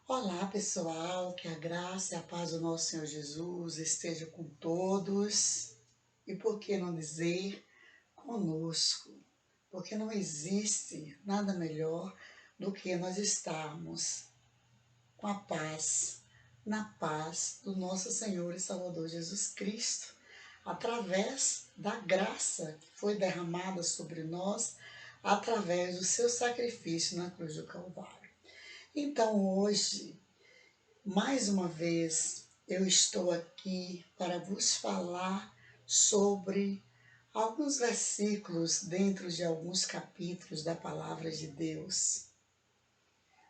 Olá, pessoal, que a graça e a paz do nosso Senhor Jesus esteja com todos e, por que não dizer, conosco, porque não existe nada melhor do que nós estarmos com a paz, na paz do nosso Senhor e Salvador Jesus Cristo, através da graça que foi derramada sobre nós, através do seu sacrifício na cruz do Calvário. Então, hoje, mais uma vez, eu estou aqui para vos falar sobre alguns versículos dentro de alguns capítulos da Palavra de Deus.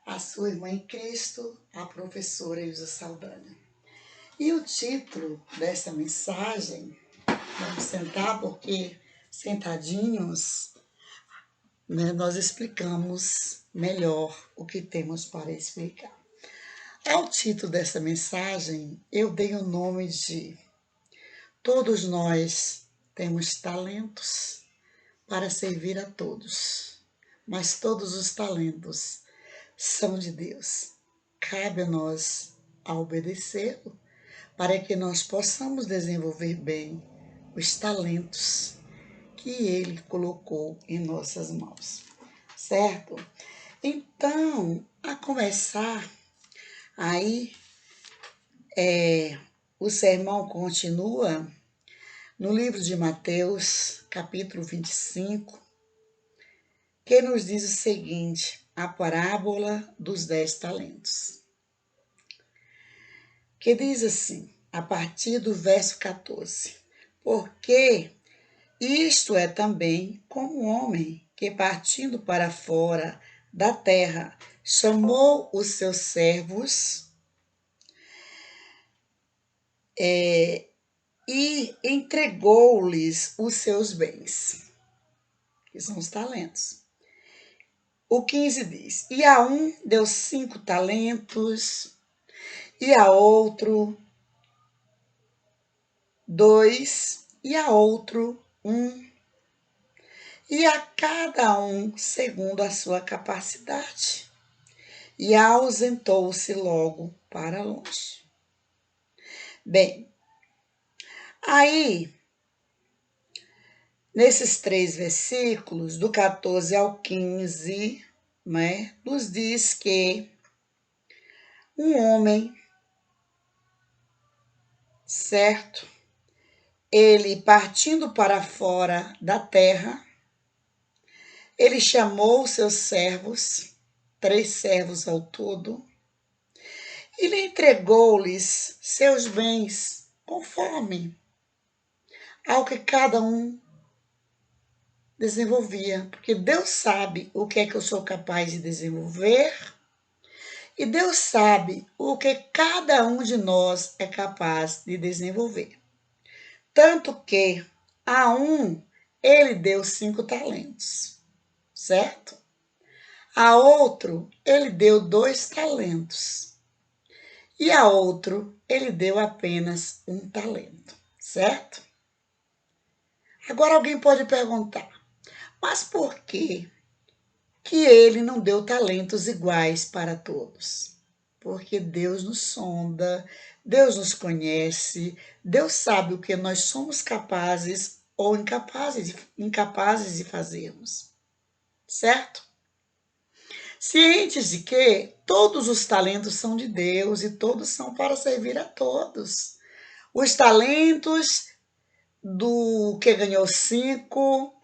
A sua irmã em Cristo, a professora Ilza Saldanha. E o título dessa mensagem, vamos sentar porque sentadinhos, nós explicamos melhor o que temos para explicar. Ao título dessa mensagem, eu dei o nome de Todos nós temos talentos para servir a todos, mas todos os talentos são de Deus. Cabe a nós a obedecê-lo para que nós possamos desenvolver bem os talentos que Ele colocou em nossas mãos, certo? Então, a começar, aí o sermão continua no livro de Mateus, capítulo 25, que nos diz o seguinte, a parábola dos 10 talentos. Que diz assim, a partir do verso 14, porque isto é também como um homem que partindo para fora da terra chamou os seus servos e entregou-lhes os seus bens, que são os talentos. O 15 diz, e a um deu 5 talentos, e a outro 2, e a outro 1, e a cada um segundo a sua capacidade, e ausentou-se logo para longe. Bem, aí, nesses 3 versículos, do 14 ao 15, nos diz que um homem, certo, ele partindo para fora da terra, ele chamou seus servos, 3 servos ao todo, e lhe entregou-lhes seus bens, conforme ao que cada um desenvolvia. Porque Deus sabe o que é que eu sou capaz de desenvolver, e Deus sabe o que cada um de nós é capaz de desenvolver. Tanto que a um ele deu 5 talentos, certo? A outro ele deu 2 talentos. E a outro ele deu apenas 1 talento, certo? Agora alguém pode perguntar, mas por que ele não deu talentos iguais para todos? Porque Deus nos sonda, Deus nos conhece, Deus sabe o que nós somos capazes ou incapazes de fazermos, certo? Cientes de que todos os talentos são de Deus e todos são para servir a todos. Os talentos do que ganhou 5,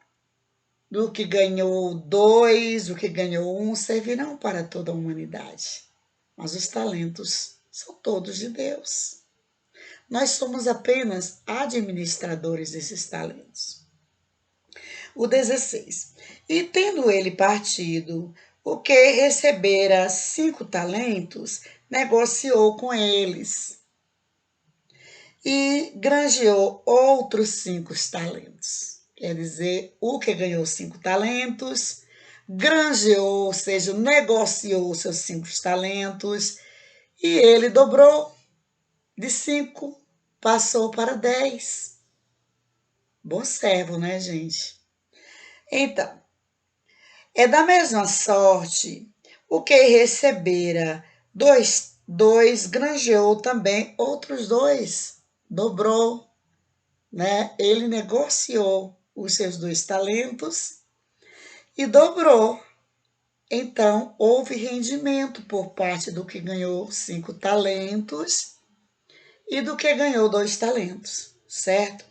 do que ganhou 2, do que ganhou 1, servirão para toda a humanidade. Mas os talentos são todos de Deus. Nós somos apenas administradores desses talentos. O 16. E tendo ele partido, o que recebera 5 talentos, negociou com eles e granjeou outros 5 talentos. Quer dizer, o que ganhou 5 talentos, granjeou, ou seja, negociou seus 5 talentos, e ele dobrou de 5, passou para 10. Bom servo, né, gente? Então, é da mesma sorte o que recebera dois granjeou também outros dois, dobrou, né? Ele negociou os seus 2 talentos e dobrou. Então, houve rendimento por parte do que ganhou 5 talentos e do que ganhou 2 talentos, certo?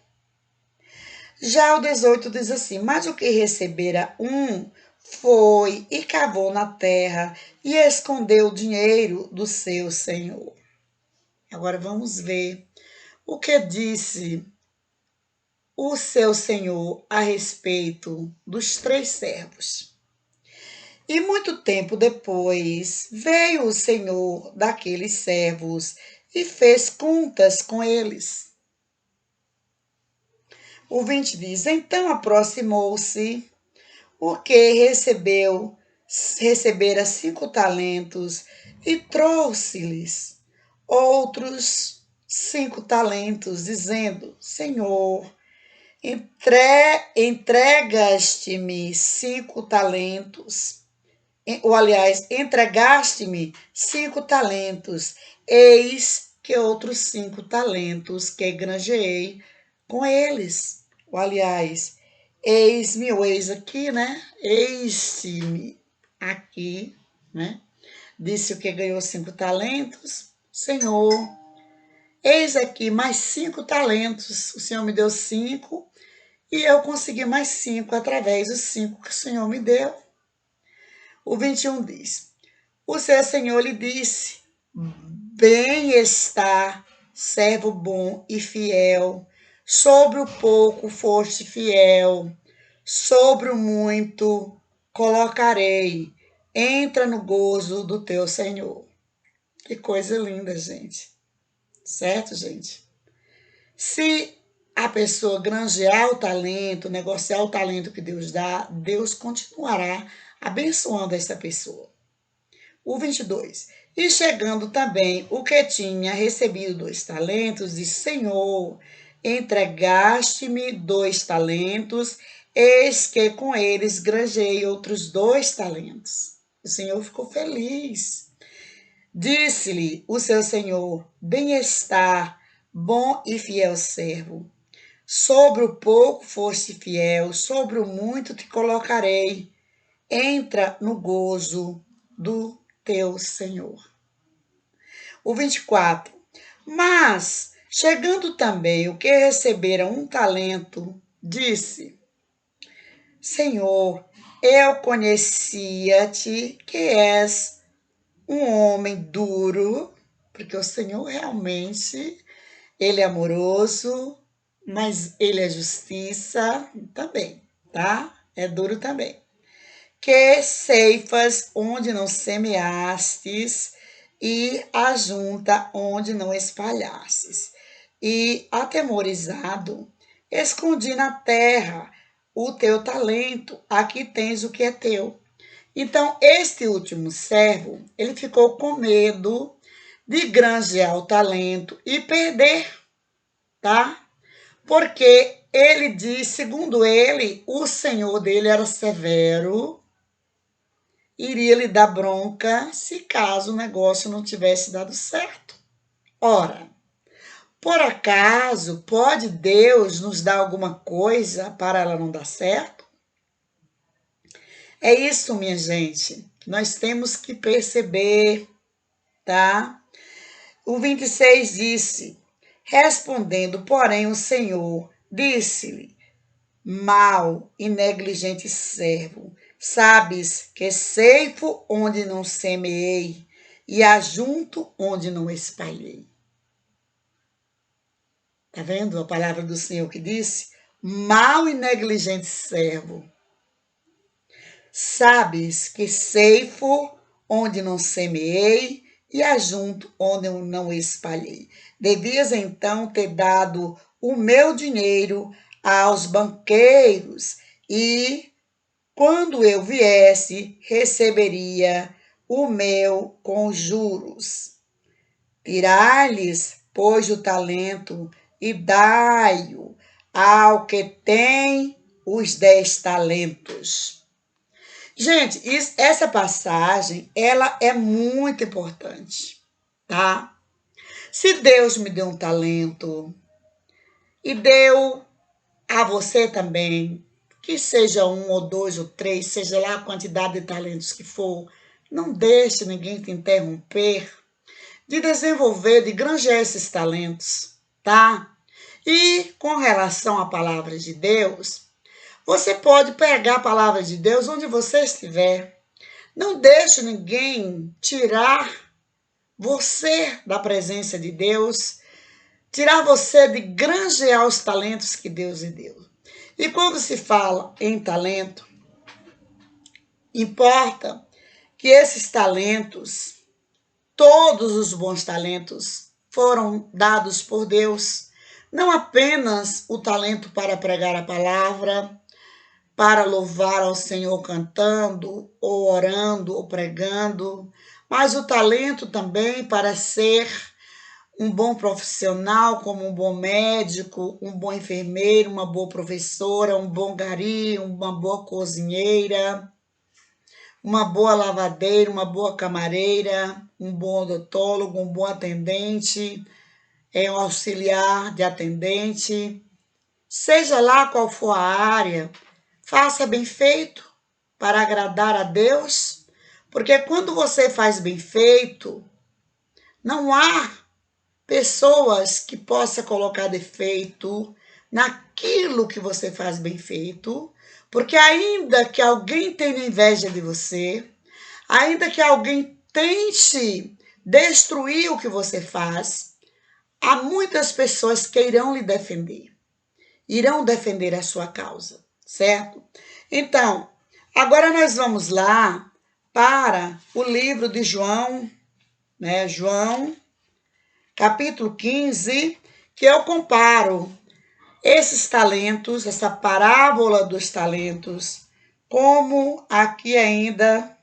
Já o 18 diz assim: mas o que recebera um foi e cavou na terra e escondeu o dinheiro do seu senhor. Agora vamos ver o que disse o seu senhor a respeito dos 3 servos. E muito tempo depois veio o senhor daqueles servos e fez contas com eles. O 20 diz: então aproximou-se o que recebera 5 talentos e trouxe-lhes outros 5 talentos, dizendo: Senhor, entregaste-me 5 talentos, ou aliás, entregaste-me 5 talentos, eis que outros 5 talentos que granjeei com eles. Ou aliás, eis-me, ou eis aqui, né? Eis-me aqui, né? Disse o que ganhou 5 talentos. Senhor, eis aqui mais 5 talentos. O Senhor me deu 5 e eu consegui mais 5 através dos 5 que o Senhor me deu. O 21 diz: o seu Senhor lhe disse: bem está, servo bom e fiel. Sobre o pouco foste fiel, sobre o muito colocarei. Entra no gozo do teu Senhor. Que coisa linda, gente. Certo, gente? Se a pessoa granjear o talento, negociar o talento que Deus dá, Deus continuará abençoando essa pessoa. O 22. E chegando também o que tinha recebido 2 talentos, disse: Senhor, entregaste-me 2 talentos, eis que com eles granjei outros 2 talentos. O Senhor ficou feliz. Disse-lhe o seu senhor: bem-estar, bom e fiel servo. Sobre o pouco foste fiel, sobre o muito te colocarei. Entra no gozo do teu Senhor. O 24. Mas, chegando também o que recebera 1 talento, disse: Senhor, eu conhecia-te que és um homem duro, porque o Senhor realmente, ele é amoroso, mas ele é justiça também, tá? É duro também. Que ceifas onde não semeastes e ajunta onde não espalhastes. E, atemorizado, escondi na terra o teu talento, aqui tens o que é teu. Então, este último servo, ele ficou com medo de granjear o talento e perder, tá? Porque ele diz, segundo ele, o senhor dele era severo, iria lhe dar bronca se caso o negócio não tivesse dado certo. Ora, por acaso pode Deus nos dar alguma coisa para ela não dar certo? É isso, minha gente, que nós temos que perceber, tá? O 26 disse: respondendo, porém, o Senhor disse-lhe: mau e negligente servo, sabes que ceifo onde não semeei e ajunto onde não espalhei. Tá vendo a palavra do Senhor que disse? Mau e negligente servo, sabes que ceifo onde não semeei e ajunto onde eu não espalhei. Devias então ter dado o meu dinheiro aos banqueiros e, quando eu viesse, receberia o meu com juros. Tirai-lhes, pois, o talento e dai-o ao que tem os 10 talentos. Gente, essa passagem, ela é muito importante, tá? Se Deus me deu um talento e deu a você também, que seja um ou dois ou três, seja lá a quantidade de talentos que for, não deixe ninguém te interromper de desenvolver, de granjear esses talentos, tá? E com relação à palavra de Deus, você pode pegar a palavra de Deus onde você estiver. Não deixe ninguém tirar você da presença de Deus, tirar você de granjear os talentos que Deus lhe deu. E quando se fala em talento, importa que esses talentos, todos os bons talentos, foram dados por Deus. Não apenas o talento para pregar a palavra, para louvar ao Senhor cantando, ou orando, ou pregando, mas o talento também para ser um bom profissional, como um bom médico, um bom enfermeiro, uma boa professora, um bom gari, uma boa cozinheira, uma boa lavadeira, uma boa camareira, um bom odontólogo, um bom atendente, um auxiliar de atendente. Seja lá qual for a área, faça bem feito para agradar a Deus, porque quando você faz bem feito, não há pessoas que possam colocar defeito naquilo que você faz bem feito, porque ainda que alguém tenha inveja de você, ainda que alguém tente destruir o que você faz, há muitas pessoas que irão lhe defender, irão defender a sua causa, certo? Então, agora nós vamos lá para o livro de João, né? João, capítulo 15, que eu comparo esses talentos, essa parábola dos talentos, como aqui ainda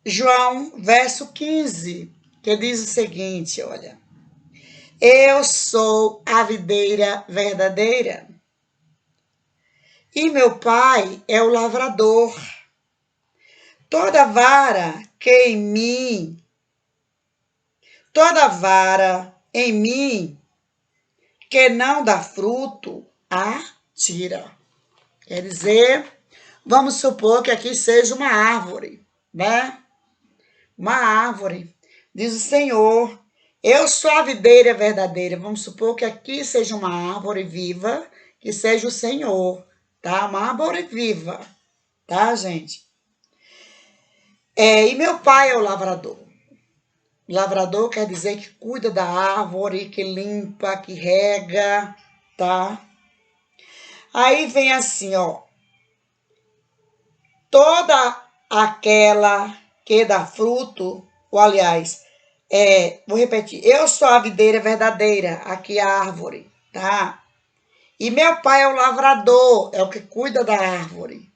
João, verso 15, que diz o seguinte, olha: eu sou a videira verdadeira e meu pai é o lavrador. Toda vara em mim que não dá fruto, a tira. Quer dizer, vamos supor que aqui seja uma árvore, né? Uma árvore. Diz o Senhor, eu sou a videira verdadeira. Vamos supor que aqui seja uma árvore viva, que seja o Senhor, tá? Uma árvore viva, tá, gente? E meu pai é o lavrador. Lavrador quer dizer que cuida da árvore, que limpa, que rega, tá? Aí vem assim, ó. Toda aquela que dá fruto, ou aliás, vou repetir, eu sou a videira verdadeira, aqui a árvore, tá? E meu pai é o lavrador, é o que cuida da árvore,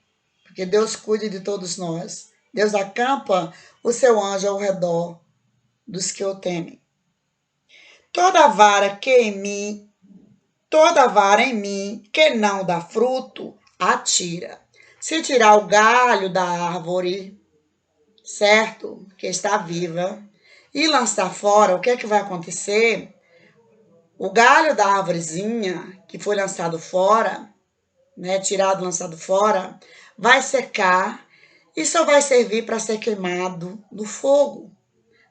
porque Deus cuida de todos nós. Deus acampa o seu anjo ao redor dos que o temem. Toda vara em mim que não dá fruto, atira. Se tirar o galho da árvore, certo? Que está viva, e lançar fora, o que é que vai acontecer? O galho da árvorezinha que foi lançado fora, né, tirado, lançado fora, vai secar e só vai servir para ser queimado no fogo.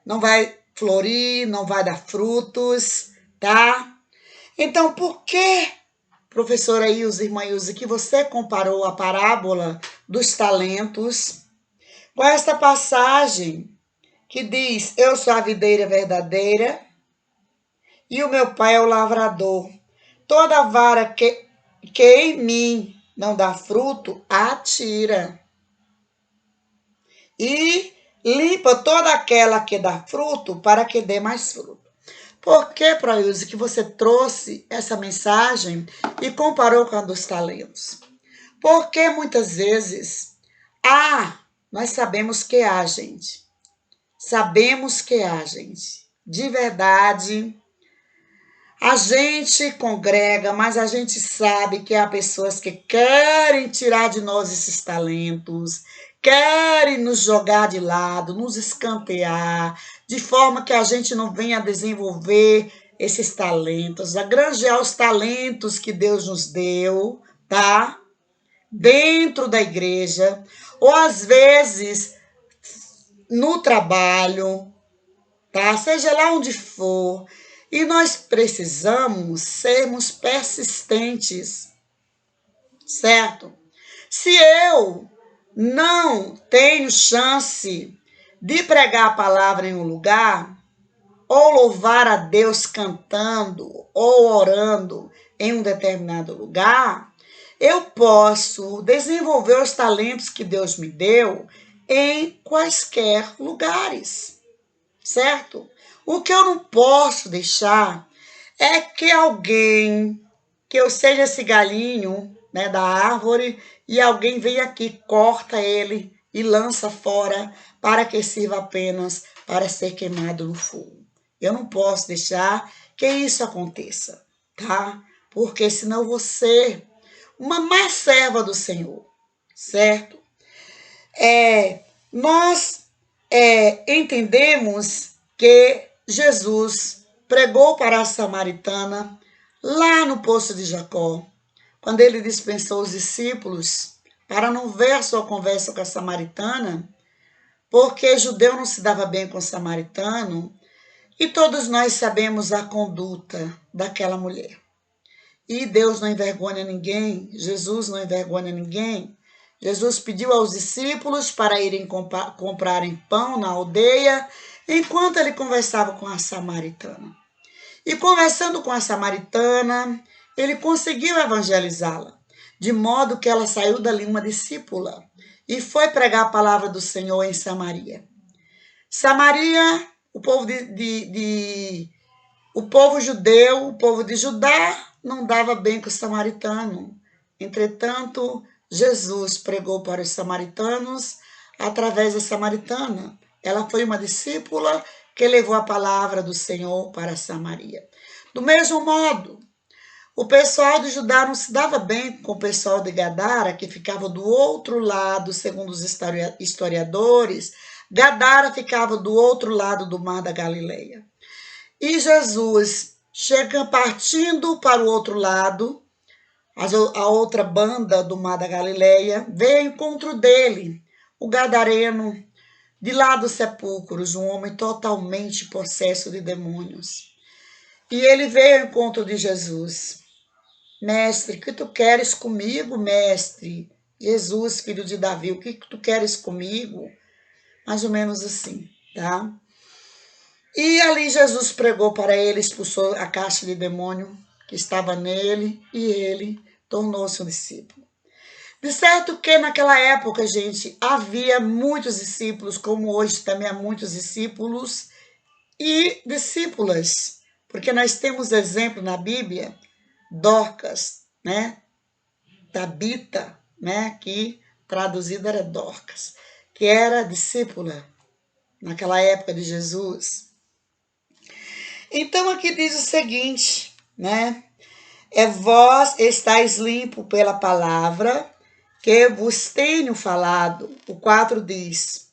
Não vai florir, não vai dar frutos, tá? Então, por que, professora Ilse, irmã Ilse, que você comparou a parábola dos talentos com esta passagem que diz, eu sou a videira verdadeira e o meu pai é o lavrador. Toda vara que em mim não dá fruto, atira. E limpa toda aquela que dá fruto para que dê mais fruto. Por que, Proilze, que você trouxe essa mensagem e comparou com a dos talentos? Porque muitas vezes, nós sabemos que há, gente. Sabemos que há, gente. De verdade, A gente congrega, mas a gente sabe que há pessoas que querem tirar de nós esses talentos, querem nos jogar de lado, nos escantear, de forma que a gente não venha desenvolver esses talentos, a granjear os talentos que Deus nos deu, tá? Dentro da igreja, ou às vezes no trabalho, tá? Seja lá onde for. E nós precisamos sermos persistentes, certo? Se eu não tenho chance de pregar a palavra em um lugar, ou louvar a Deus cantando ou orando em um determinado lugar, eu posso desenvolver os talentos que Deus me deu em quaisquer lugares, certo? O que eu não posso deixar é que alguém, que eu seja esse galinho, né, da árvore, e alguém vem aqui, corta ele e lança fora para que sirva apenas para ser queimado no fogo. Eu não posso deixar que isso aconteça, tá? Porque senão você, uma má serva do Senhor, certo? Nós entendemos que Jesus pregou para a samaritana lá no poço de Jacó, quando ele dispensou os discípulos para não ver sua conversa com a samaritana, porque judeu não se dava bem com o samaritano, e todos nós sabemos a conduta daquela mulher. E Deus não envergonha ninguém, Jesus não envergonha ninguém. Jesus pediu aos discípulos para irem comprarem pão na aldeia, enquanto ele conversava com a samaritana. E conversando com a samaritana, ele conseguiu evangelizá-la, de modo que ela saiu dali uma discípula e foi pregar a palavra do Senhor em Samaria. Samaria, o povo judeu, o povo de Judá, não dava bem com o samaritano. Entretanto, Jesus pregou para os samaritanos através da samaritana. Ela foi uma discípula que levou a palavra do Senhor para Samaria. Do mesmo modo, o pessoal de Judá não se dava bem com o pessoal de Gadara, que ficava do outro lado, segundo os historiadores. Gadara ficava do outro lado do mar da Galileia. E Jesus chega partindo para o outro lado, a outra banda do mar da Galileia, veio ao encontro dele, o gadareno, de lá dos sepulcros, um homem totalmente possesso de demônios. E ele veio ao encontro de Jesus. Mestre, o que tu queres comigo, mestre? Jesus, filho de Davi, o que tu queres comigo? Mais ou menos assim, tá? E ali Jesus pregou para ele, expulsou a caixa de demônio que estava nele e ele tornou-se um discípulo. De certo que naquela época, gente, havia muitos discípulos, como hoje também há muitos discípulos e discípulas, porque nós temos exemplo na Bíblia, Dorcas, né? Tabita, né? Que traduzida era Dorcas, que era discípula naquela época de Jesus. Então aqui diz o seguinte, né? Vós estáis limpo pela palavra que vos tenho falado. O 4 diz,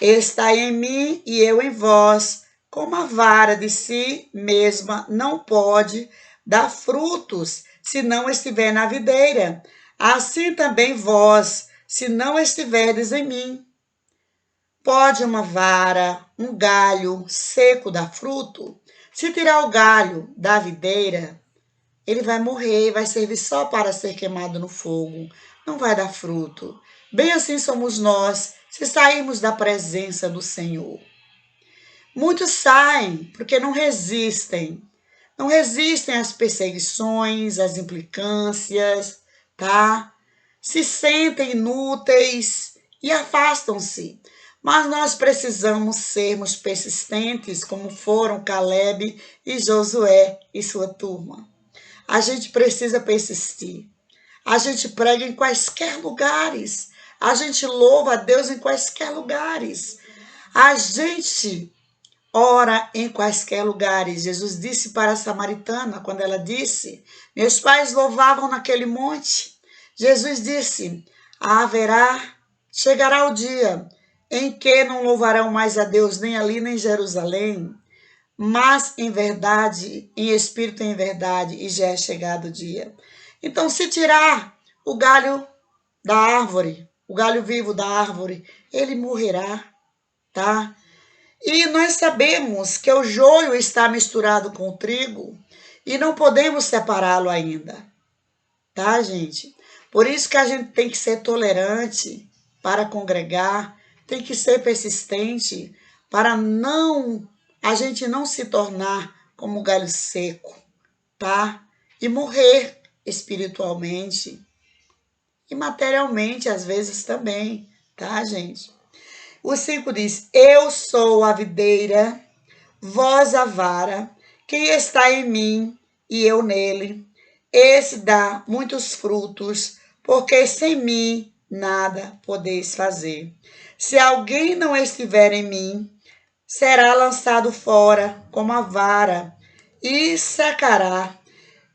estai em mim e eu em vós, como a vara de si mesma não pode dar frutos, se não estiver na videira. Assim também vós, se não estiverdes em mim. Pode uma vara, um galho seco dar fruto? Se tirar o galho da videira, ele vai morrer e vai servir só para ser queimado no fogo. Não vai dar fruto. Bem assim somos nós, se sairmos da presença do Senhor. Muitos saem porque não resistem. Não resistem às perseguições, às implicâncias, tá? Se sentem inúteis e afastam-se. Mas nós precisamos sermos persistentes, como foram Caleb e Josué e sua turma. A gente precisa persistir. A gente prega em quaisquer lugares. A gente louva a Deus em quaisquer lugares. A gente ora em quaisquer lugares. Jesus disse para a samaritana, quando ela disse, meus pais louvavam naquele monte. Jesus disse, chegará o dia em que não louvarão mais a Deus nem ali nem em Jerusalém, mas em verdade, em espírito e em verdade, e já é chegado o dia. Então, se tirar o galho da árvore, o galho vivo da árvore, ele morrerá, tá? E nós sabemos que o joio está misturado com o trigo e não podemos separá-lo ainda, tá, gente? Por isso que a gente tem que ser tolerante para congregar, tem que ser persistente para a gente não se tornar como galho seco, tá? E morrer espiritualmente e materialmente às vezes também, tá, gente? O 5 diz, eu sou a videira, vós a vara, quem está em mim e eu nele, esse dá muitos frutos, porque sem mim nada podeis fazer. Se alguém não estiver em mim, será lançado fora como a vara e secará,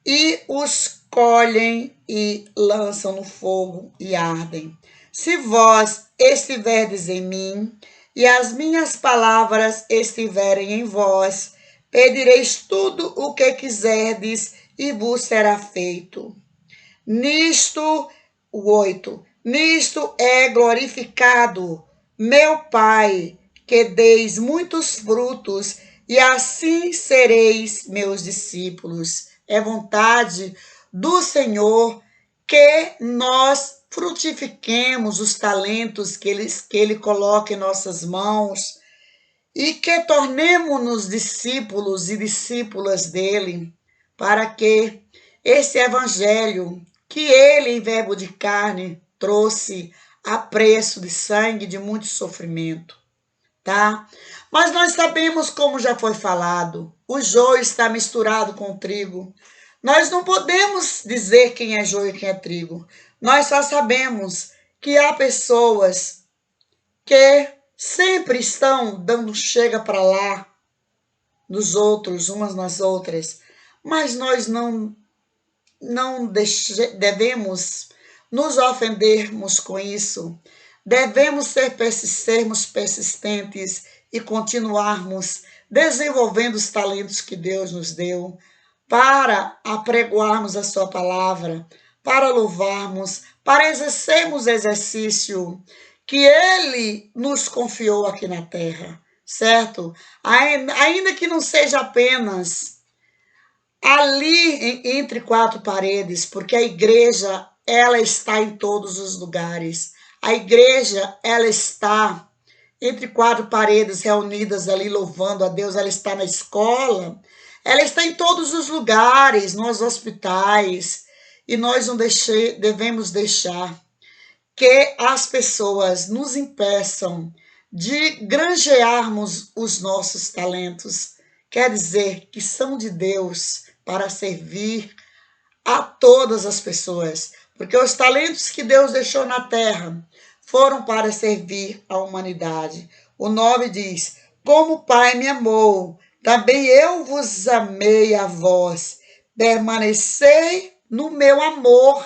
e os colhem e lançam no fogo e ardem. Se vós estiverdes em mim e as minhas palavras estiverem em vós, pedireis tudo o que quiserdes e vos será feito. Nisto, o 8, nisto é glorificado meu Pai, que deis muitos frutos, e assim sereis meus discípulos. É vontade do Senhor que nós frutifiquemos os talentos que Ele coloca em nossas mãos e que tornemos-nos discípulos e discípulas dele, para que esse evangelho que ele, em verbo de carne, trouxe a preço de sangue, de muito sofrimento, tá? Mas nós sabemos, como já foi falado, o joio está misturado com o trigo. Nós não podemos dizer quem é joio e quem é trigo. Nós só sabemos que há pessoas que sempre estão dando chega para lá nos outros, umas nas outras, mas nós não devemos nos ofendermos com isso. Devemos sermos persistentes e continuarmos desenvolvendo os talentos que Deus nos deu para apregoarmos a sua palavra, para louvarmos, para exercermos o exercício que Ele nos confiou aqui na terra, certo? Ainda que não seja apenas ali entre quatro paredes, porque a igreja, ela está em todos os lugares. A igreja, ela está entre quatro paredes reunidas ali louvando a Deus, ela está na escola, ela está em todos os lugares, nos hospitais, e nós não devemos deixar que as pessoas nos impeçam de granjearmos os nossos talentos. Quer dizer que são de Deus para servir a todas as pessoas, porque os talentos que Deus deixou na terra foram para servir a humanidade. O 9 diz, como o Pai me amou, também eu vos amei a vós, permanecei no meu amor,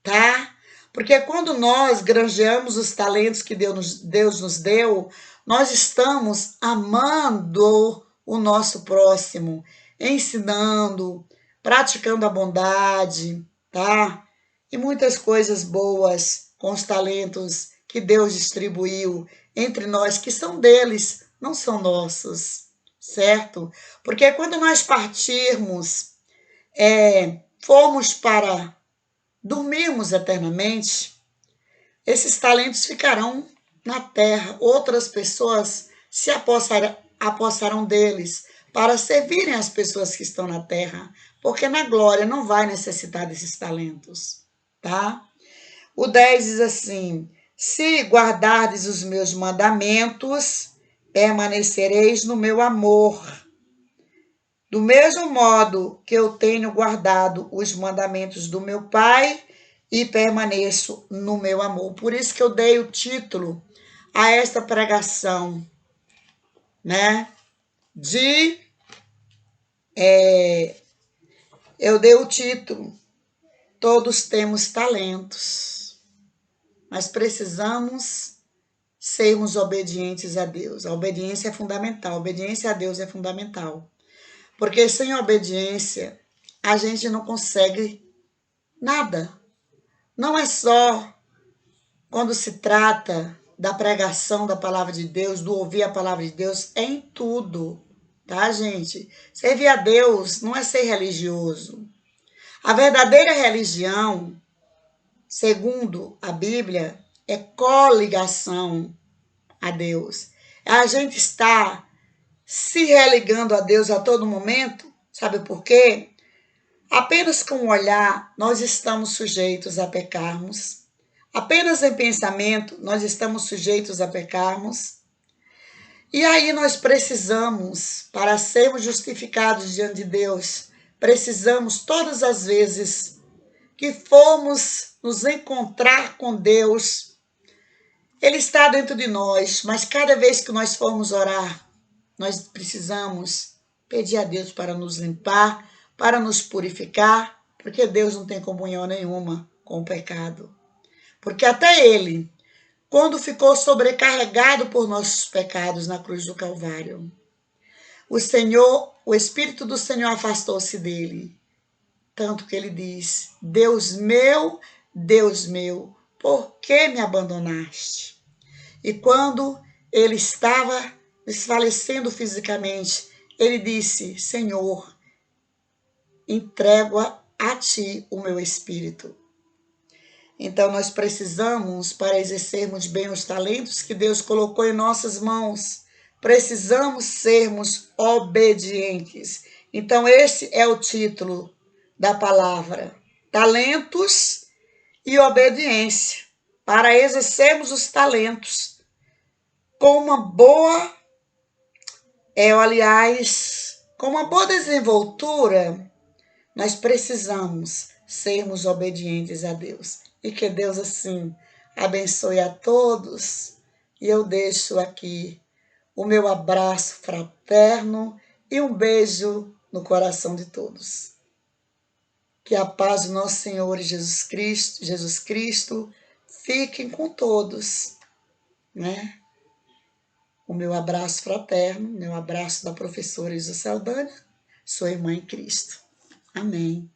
tá? Porque quando nós granjeamos os talentos que Deus nos deu, nós estamos amando o nosso próximo, ensinando, praticando a bondade, tá? E muitas coisas boas com os talentos que Deus distribuiu entre nós, que são deles, não são nossos, certo? Porque quando nós partirmos, formos para dormirmos eternamente, esses talentos ficarão na terra. Outras pessoas se apossarão deles para servirem as pessoas que estão na terra, porque na glória não vai necessitar desses talentos, tá? O 10 diz assim, se guardardes os meus mandamentos, permanecereis no meu amor. Do mesmo modo que eu tenho guardado os mandamentos do meu Pai e permaneço no meu amor. Por isso que eu dei o título a esta pregação, né? de... eu dei o título, Todos Temos Talentos, mas precisamos sermos obedientes a Deus. A obediência é fundamental, a obediência a Deus é fundamental. Porque sem obediência, a gente não consegue nada. Não é só quando se trata da pregação da palavra de Deus, do ouvir a palavra de Deus, é em tudo, tá, gente? Servir a Deus não é ser religioso. A verdadeira religião, segundo a Bíblia, é coligação a Deus. A gente está se religando a Deus a todo momento, sabe por quê? Apenas com o olhar nós estamos sujeitos a pecarmos. Apenas em pensamento nós estamos sujeitos a pecarmos. E aí nós precisamos, para sermos justificados diante de Deus, precisamos todas as vezes que formos nos encontrar com Deus, Ele está dentro de nós, mas cada vez que nós formos orar, nós precisamos pedir a Deus para nos limpar, para nos purificar, porque Deus não tem comunhão nenhuma com o pecado. Porque até Ele, quando ficou sobrecarregado por nossos pecados na cruz do Calvário, o Espírito do Senhor afastou-se dele. Tanto que ele diz, Deus meu, por que me abandonaste? E quando ele estava desfalecendo fisicamente, ele disse, Senhor, entrego a ti o meu espírito. Então nós precisamos, para exercermos bem os talentos que Deus colocou em nossas mãos, precisamos sermos obedientes. Então esse é o título da palavra, talentos e obediência, para exercermos os talentos com uma boa, com uma boa desenvoltura, nós precisamos sermos obedientes a Deus. E que Deus, assim, abençoe a todos. E eu deixo aqui o meu abraço fraterno e um beijo no coração de todos. Que a paz do nosso Senhor Jesus Cristo, fiquem com todos, né? O meu abraço fraterno, meu abraço da professora Isa Saldanha, sua irmã em Cristo. Amém.